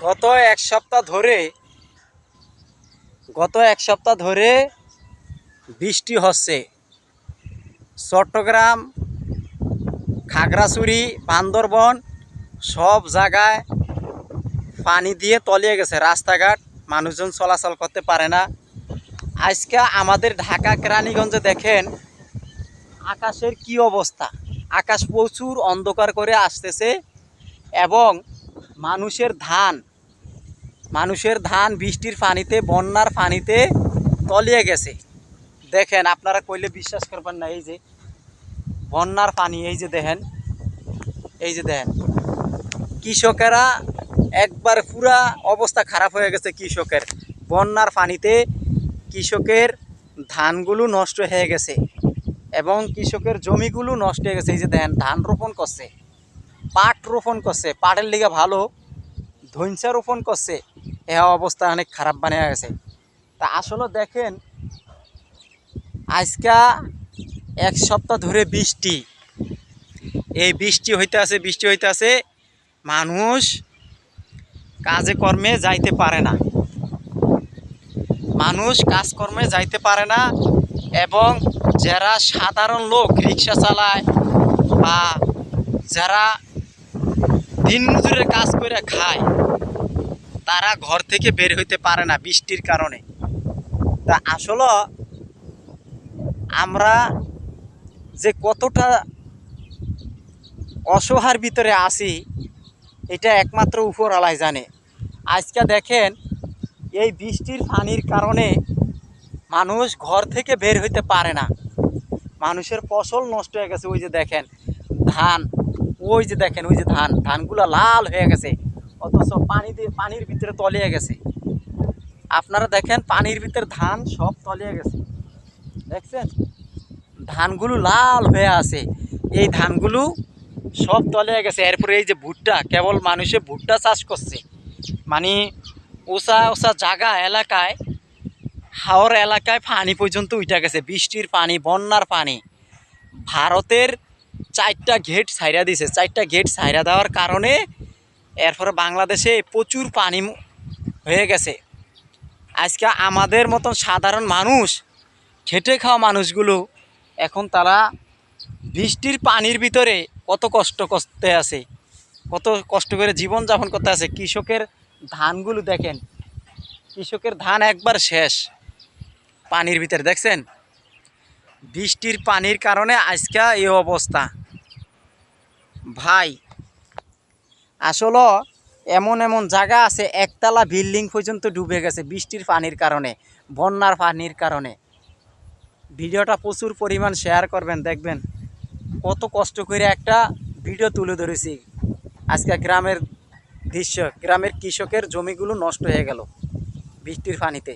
গত এক সপ্তাহ ধরে বৃষ্টি হচ্ছে। চট্টগ্রাম, খাগড়াছড়ি, বান্দরবন সব জায়গায় পানি দিয়ে তলিয়ে গেছে। রাস্তাঘাট মানুষজন চলাচল করতে পারে না। আজকে আমাদের ঢাকা কেরানীগঞ্জে দেখেন আকাশের কি অবস্থা। আকাশ প্রচুর অন্ধকার করে আসতেছে এবং মানুষের ধান বৃষ্টির পানিতে, বন্যার পানিতে তলিয়ে গেছে। দেখেন, আপনারা কইলে বিশ্বাস করবেন না। এই যে বন্যার পানি, এই যে দেখেন কৃষকেরা একবার পুরা অবস্থা খারাপ হয়ে গেছে। কৃষকের বন্যার পানিতে কৃষকের ধানগুলো নষ্ট হয়ে গেছে এবং কৃষকের জমিগুলো নষ্ট হয়ে গেছে। এই যে দেখেন, ধান রোপণ করছে, পাট রোপণ করছে, পাটের লিগে ভালো, ধইনচা রোপণ করছে, এ অবস্থা অনেক খারাপ বানিয়ে গেছে। তা আসলে দেখেন, আজকা এক সপ্তাহ ধরে বৃষ্টি হইতে আছে। মানুষ কাজে কর্মে যাইতে পারে না এবং যারা সাধারণ লোক রিক্সা চালায় বা যারা দিনমজুরের কাজ করে খায়, তারা ঘর থেকে বের হইতে পারে না বৃষ্টির কারণে। তা আসলে আমরা যে কতটা অসহায়ের ভিতরে আছি, এটা একমাত্র উপরওয়ালাই জানে। আজকে দেখেন, এই বৃষ্টির পানির কারণে মানুষ ঘর থেকে বের হইতে পারে না। মানুষের ফসল নষ্ট হয়ে গেছে। ওই যে দেখেন ধান, ওই যে ধানগুলো লাল হয়ে গেছে, অথচ পানির ভিতরে তলিয়ে গেছে। আপনারা দেখেন, পানির ভিতরে ধান সব তলিয়ে গেছে। দেখছেন, ধানগুলো লাল হয়ে আছে, এই ধানগুলো সব তলিয়ে গেছে। এরপরে এই যে ভুট্টা, কেবল মানুষে ভুট্টা চাষ করছে, মানে ওসা জায়গা এলাকায়, হাওর এলাকায় পানি পর্যন্ত উঠে গেছে। বৃষ্টির পানি, বন্যার পানি। ভারতের 4টা গেট ছাইরা দিছে। 4টা গেট ছাইরা দেওয়ার কারণে এরপরে বাংলাদেশে প্রচুর পানি হয়ে গেছে। আজকে আমাদের মতন সাধারণ মানুষ, খেটে খাওয়া মানুষগুলো, এখন তারা বৃষ্টির পানির ভিতরে কত কষ্ট করে জীবনযাপন করতে আছে। কৃষকের ধানগুলো দেখেন, কৃষকের ধান একবার শেষ পানির ভিতরে। দেখছেন, বৃষ্টির পানির কারণে আজকে এই অবস্থা। ভাই, আসলে এমন জায়গা আছে, একতলা বিল্ডিং পর্যন্ত ডুবে গেছে বৃষ্টির পানির কারণে, বন্যার পানির কারণে। ভিডিওটা প্রচুর পরিমাণ শেয়ার করবেন, দেখবেন কত কষ্ট করে একটা ভিডিও তুলে ধরেছি। আজকে গ্রামের দৃশ্য, গ্রামের কৃষকের জমিগুলো নষ্ট হয়ে গেল বৃষ্টির পানিতে।